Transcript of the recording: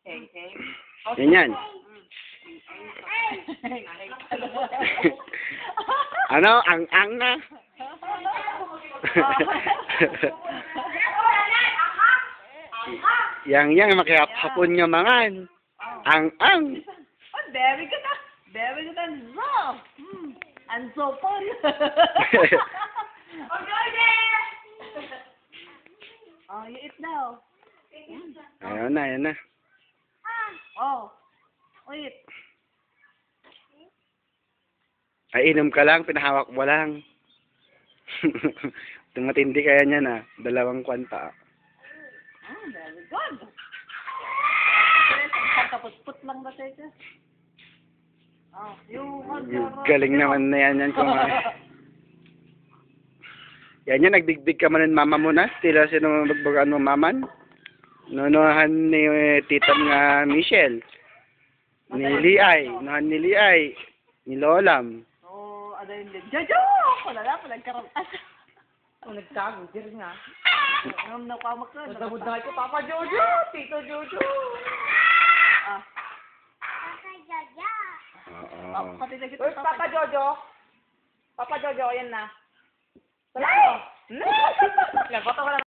Heng, heng. Ganyan. Ano? Ang na? yang makihapon nga mangan. Ang. Oh, very good ah. Very good and so. And so fun. Oh, you eat now. Ayun na. Oh, wait. Ay, inom ka lang, pinahawak mo lang. Tumatindi kaya niya na. 2 kwanta. Very good. Kaput-put lang ba tayo? Oh, Galing naman na yan kung yan nagbigbig ka man ng mama mo na. Tila sino magbagaan mo maman. Nunuhan ni tita nga Michelle. Ni Liay. Nuhan ni Liay. Ni Lolam. Oh, ano yun din? Jojo! Wala na, nagkarampas. Oh, nagtago, dir nga. Alam na pa magka. Nagdamod na ko, Papa Jojo! Tito Jojo! Ah. Oo. Where's Papa Jojo? Papa Jojo, ayan na. Salamat! Lagot ako lang.